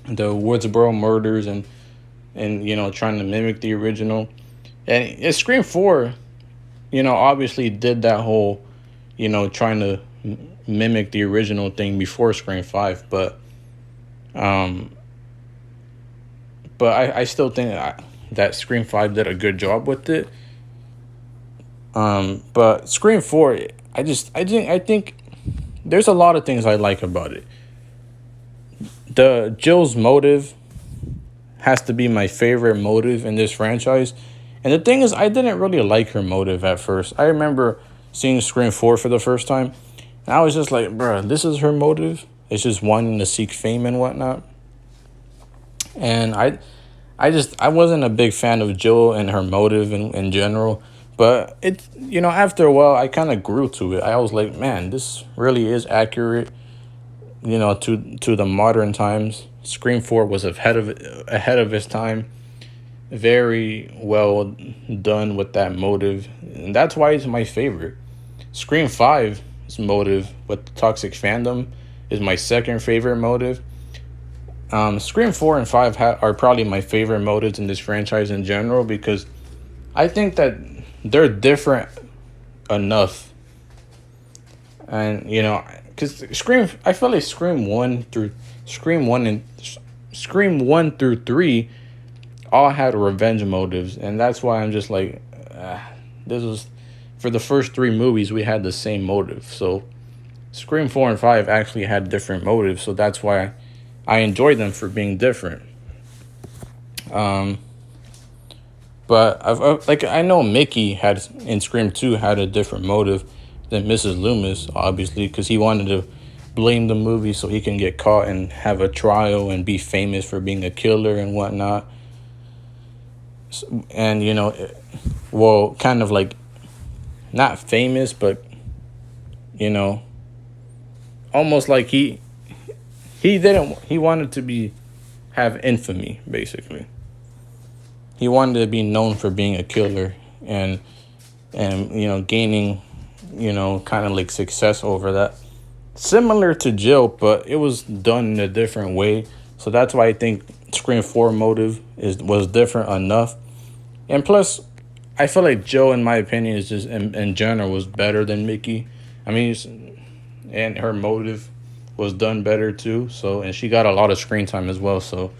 Woodsboro murders, and trying to mimic the original. And Scream 4, obviously did that whole, trying to mimic the original thing before Scream 5, um but I still think that Scream 5 did a good job with it. But Scream 4, I think there's a lot of things I like about it. The Jill's motive has to be my favorite motive in this franchise. And the thing is, I didn't really like her motive at first. I remember seeing Scream 4 for the first time, and I was just like, bruh, this is her motive? It's just wanting to seek fame and whatnot. And I wasn't a big fan of Jill and her motive in general. But after a while, I kind of grew to it. I was like, man, this really is accurate, to the modern times. Scream 4 was ahead of its time. Very well done with that motive. And that's why it's my favorite. Scream 5's motive with the toxic fandom is my second favorite motive. Scream 4 and 5 are probably my favorite motives in this franchise in general, because I think that they're different enough. And, because I feel like Scream 1 through 3 all had revenge motives. And that's why I'm just like, this was, for the first 3 movies, we had the same motive. So Scream 4 and 5 actually had different motives. So that's why I enjoyed them for being different. But I know Mickey had in Scream 2 had a different motive than Mrs. Loomis, obviously, because he wanted to blame the movie so he can get caught and have a trial and be famous for being a killer and whatnot. And kind of like not famous, but almost like he wanted to have infamy, basically. He wanted to be known for being a killer and gaining, kind of like success over that. Similar to Jill, but it was done in a different way. So that's why I think Scream 4 motive was different enough. And plus, I feel like Jill, in my opinion, is just in general was better than Mickey. I mean, and her motive was done better too. So, and she got a lot of screen time as well. So,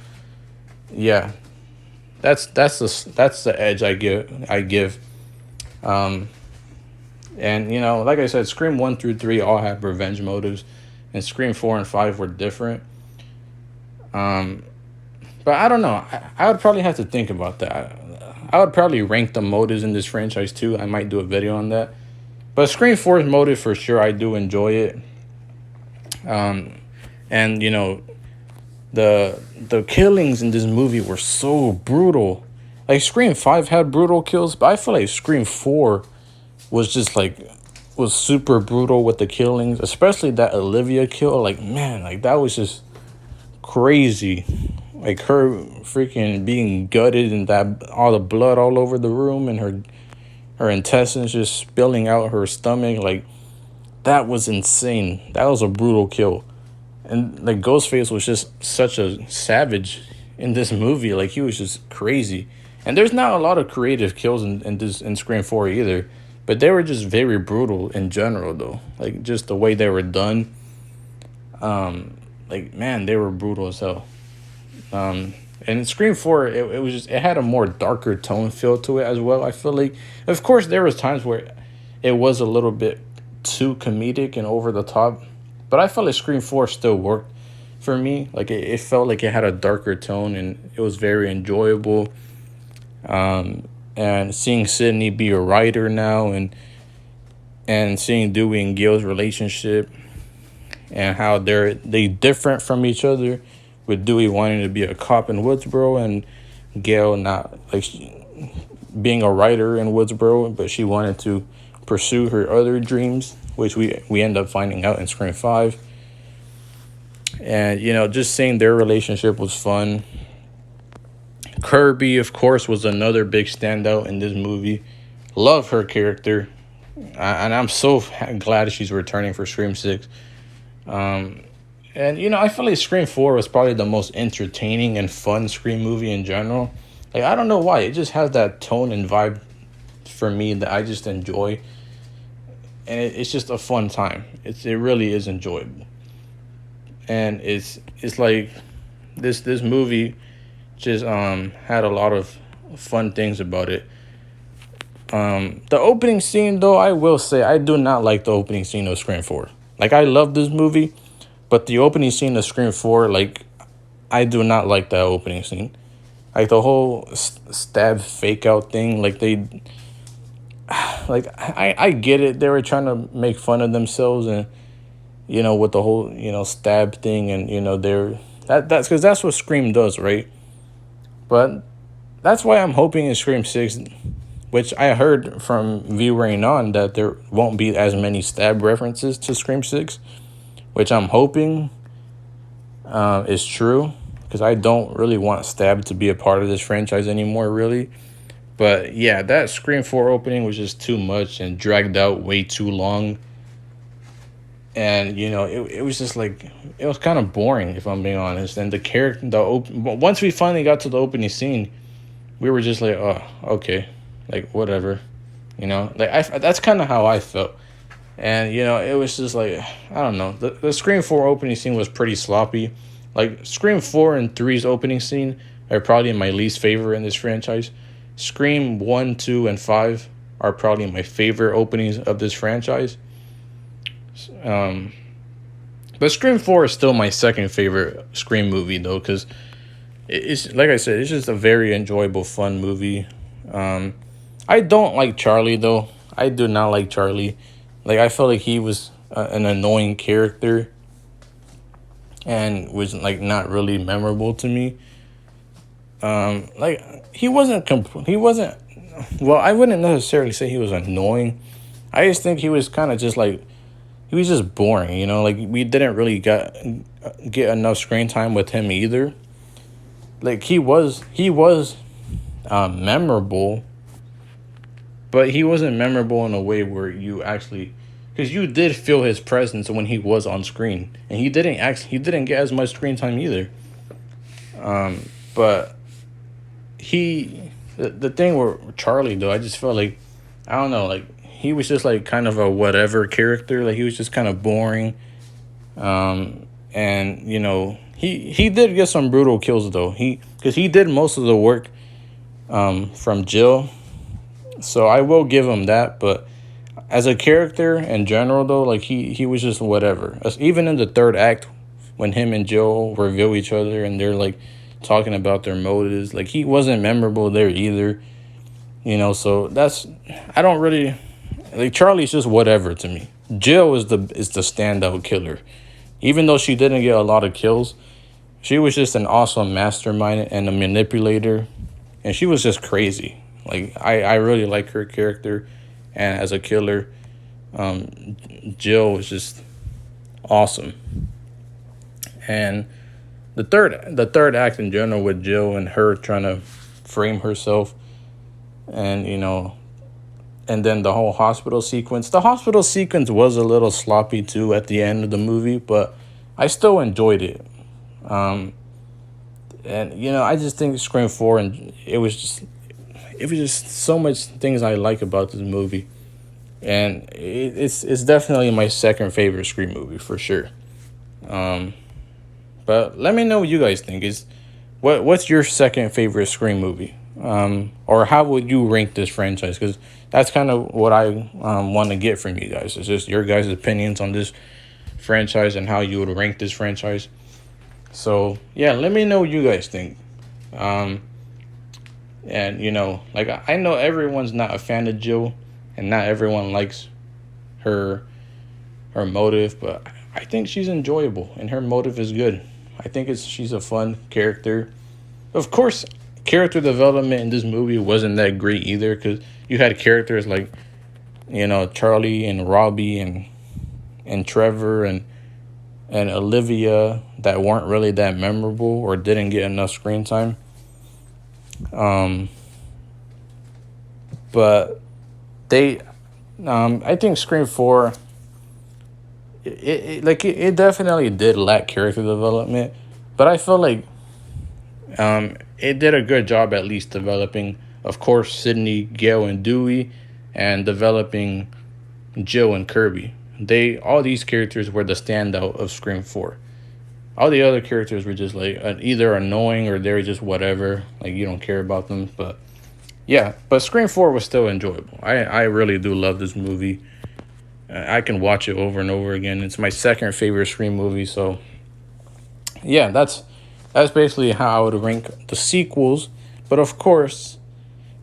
yeah. That's the edge I give. And like I said, Scream 1 through 3 all had revenge motives, and Scream 4 and 5 were different. But I don't know. I would probably have to think about that. I would probably rank the motives in this franchise too. I might do a video on that. But Scream 4's motive, for sure, I do enjoy it. And the killings in this movie were so brutal. Like Scream 5 had brutal kills, but I feel like Scream 4 was super brutal with the killings, especially that Olivia kill. Like, man, like that was just crazy. Like her freaking being gutted and that all the blood all over the room and her intestines just spilling out her stomach. Like, that was insane. That was a brutal kill. And like Ghostface was just such a savage in this movie. Like, he was just crazy. And there's not a lot of creative kills in Scream 4 either. But they were just very brutal in general, though. Like, just the way they were done. Like, man, they were brutal as hell. And in Scream 4, it had a more darker tone feel to it as well, I feel like. Of course, there was times where it was a little bit too comedic and over the top. But I felt like Scream 4 still worked for me. Like it felt like it had a darker tone, and it was very enjoyable. And seeing Sydney be a writer now, and seeing Dewey and Gail's relationship, and how they different from each other, with Dewey wanting to be a cop in Woodsboro and Gail not like being a writer in Woodsboro, but she wanted to pursue her other dreams, which we end up finding out in Scream 5. And just seeing their relationship was fun. Kirby, of course, was another big standout in this movie. Love her character, and I'm so glad she's returning for Scream 6. And I feel like Scream 4 was probably the most entertaining and fun Scream movie in general. Like, I don't know why, it just has that tone and vibe for me that I just enjoy, and it's just a fun time. It really is enjoyable, and it's like this movie just had a lot of fun things about it. The opening scene, though, I will say I do not like the opening scene of Scream 4. Like, I love this movie, but the opening scene of Scream 4, like, I do not like that opening scene. Like, the whole stab fake out thing, like, I get it. They were trying to make fun of themselves, and, with the whole, stab thing, and, that's because that's what Scream does, right? But that's why I'm hoping in Scream 6, which I heard from viewing on, that there won't be as many stab references to Scream 6, which I'm hoping is true, because I don't really want Stab to be a part of this franchise anymore, really. But yeah, that Scream 4 opening was just too much and dragged out way too long. And, it was just like, it was kind of boring, if I'm being honest. And the character, once we finally got to the opening scene, we were just like, oh, okay, like, whatever, like, that's kind of how I felt. And, it was just like, I don't know, the Scream 4 opening scene was pretty sloppy. Like, Scream 4 and 3's opening scene are probably my least favorite in this franchise. Scream 1, 2, and 5 are probably my favorite openings of this franchise. But Scream 4 is still my second favorite Scream movie, though, because it's, like I said, it's just a very enjoyable, fun movie. I don't like Charlie, though. I do not like Charlie. Like, I felt like he was an annoying character, and was, like, not really memorable to me. Like, he wasn't, well, I wouldn't necessarily say he was annoying. I just think he was kind of just, like, he was just boring, like, we didn't really get enough screen time with him either. Like, he was memorable, but he wasn't memorable in a way where you actually, because you did feel his presence when he was on screen, and he didn't get as much screen time either. But the thing with Charlie, though, I just felt like, I don't know, like, he was just, like, kind of a whatever character. Like, he was just kind of boring. And, he did get some brutal kills, though. Because he did most of the work from Jill. So I will give him that. But as a character in general, though, like, he was just whatever. Even in the third act, when him and Jill reveal each other and they're, like, talking about their motives, like, he wasn't memorable there either. So I don't really... Like, Charlie's just whatever to me. Jill is the standout killer. Even though she didn't get a lot of kills, she was just an awesome mastermind and a manipulator. And she was just crazy. Like, I really like her character. And as a killer, Jill was just awesome. And the third act in general, with Jill and her trying to frame herself, and, and then the whole hospital sequence. The hospital sequence was a little sloppy, too, at the end of the movie, but I still enjoyed it. And, I just think Scream 4, and it was just so much things I like about this movie. And it's definitely my second favorite Scream movie, for sure. But let me know what you guys think. What's your second favorite Scream movie? Or how would you rank this franchise? Because that's kind of what I want to get from you guys. It's just your guys' opinions on this franchise and how you would rank this franchise. So yeah, let me know what you guys think. Um, and like I know everyone's not a fan of Jill, and not everyone likes her her motive, but I think she's enjoyable and her motive is good. I think it's she's a fun character. Of course, character development in this movie wasn't that great either because you had characters like Charlie and Robbie and Trevor and Olivia that weren't really that memorable or didn't get enough screen time. Um, but they, I think Scream Four, it definitely did lack character development, but I feel like it did a good job at least developing, of course, Sydney, Gail, and Dewey, and developing Jill and Kirby. All these characters were the standout of Scream Four. All the other characters were just like either annoying or they're just whatever. Like you don't care about them. But yeah, but Scream 4 was still enjoyable. I really do love this movie. I can watch it over and over again. It's my second favorite Scream movie. So yeah, that's basically how I would rank the sequels. But of course,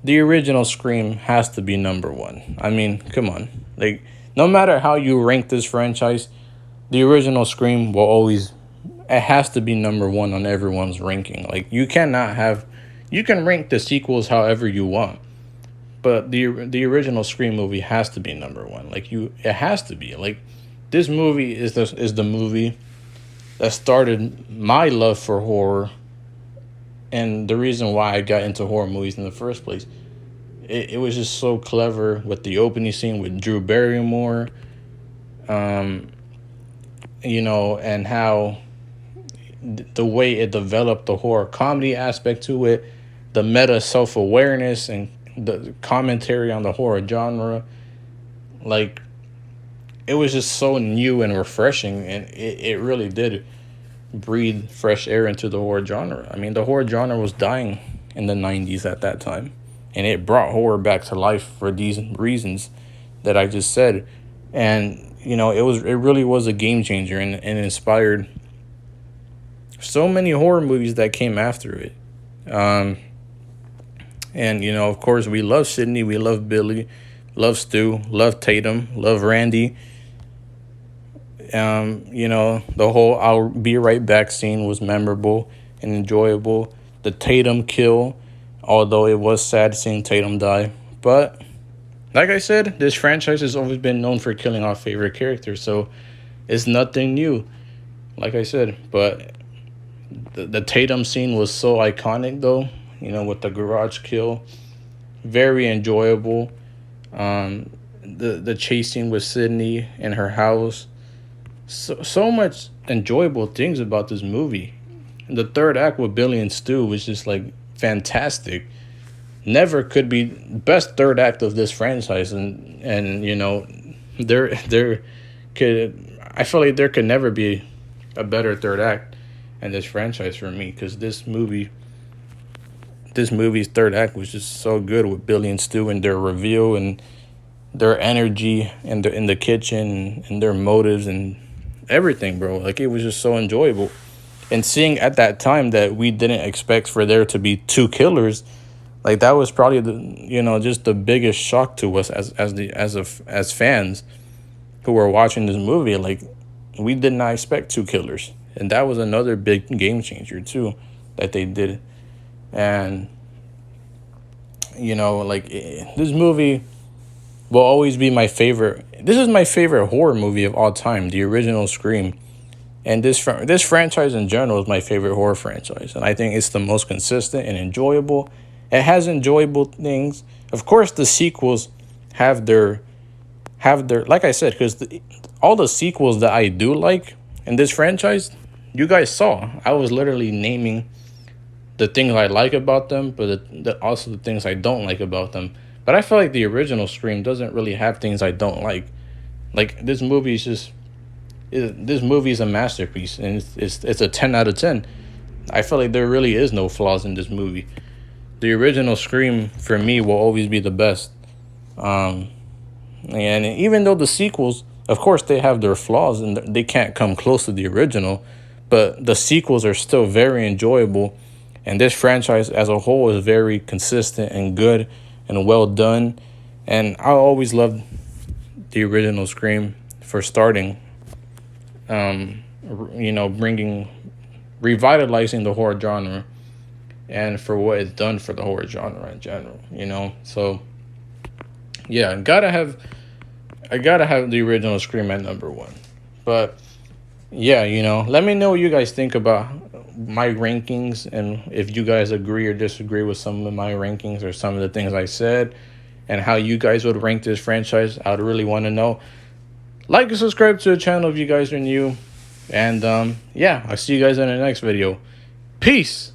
the original Scream has to be number one. I mean, come on. Like no matter how you rank this franchise, the original Scream will always it has to be number one on everyone's ranking. Like you cannot have you can rank the sequels however you want, but the original Scream movie has to be number one. Like it has to be. Like this movie is the movie that started my love for horror and the reason why I got into horror movies in the first place. It was just so clever with the opening scene with Drew Barrymore, um, and how the way it developed the horror comedy aspect to it, the meta self awareness and the commentary on the horror genre, like it was just so new and refreshing, and it really did breathe fresh air into the horror genre. I mean, the horror genre was dying in the '90s at that time, and it brought horror back to life for these reasons that I just said, and it really was a game changer and inspired so many horror movies that came after it. Um, and of course, we love Sydney, we love Billy, love Stu, love Tatum, love Randy. The whole "I'll be right back" scene was memorable and enjoyable. The Tatum kill, although it was sad seeing Tatum die, but like I said, this franchise has always been known for killing our favorite characters, so it's nothing new. Like I said, but the Tatum scene was so iconic, though. With the garage kill, very enjoyable. The chasing with Sydney in her house, so much enjoyable things about this movie. The third act with Billy and Stu was just like fantastic. Never could be best third act of this franchise, and there could I feel like there could never be a better third act in this franchise for me because this movie's third act was just so good with Billy and Stu and their reveal and their energy and in the kitchen and their motives and everything, bro. Like it was just so enjoyable. And seeing at that time that we didn't expect for there to be two killers, like that was probably just the biggest shock to us as fans who were watching this movie. Like we did not expect two killers, and that was another big game changer too that they did. And this movie will always be my favorite. This is my favorite horror movie of all time, the original Scream. And this franchise in general is my favorite horror franchise, and I think it's the most consistent and enjoyable. It has enjoyable things. Of course, the sequels have their like I said, because all the sequels that I do like in this franchise, you guys saw. I was literally naming the things I like about them, but also the things I don't like about them. But I feel like the original Scream doesn't really have things I don't like. Like this movie is just. This movie is a masterpiece, and it's a 10 out of 10. I feel like there really is no flaws in this movie. The original Scream, for me, will always be the best. And even though the sequels, of course, they have their flaws, and they can't come close to the original, but the sequels are still very enjoyable. And this franchise as a whole is very consistent and good and well done. And I always loved the original Scream for starting, revitalizing the horror genre, and for what it's done for the horror genre in general. So yeah, I gotta have the original Scream at number one. But yeah, let me know what you guys think about my rankings, and if you guys agree or disagree with some of my rankings or some of the things I said, and how you guys would rank this franchise. I would really want to know. Like and subscribe to the channel if you guys are new. And yeah, I'll see you guys in the next video. Peace.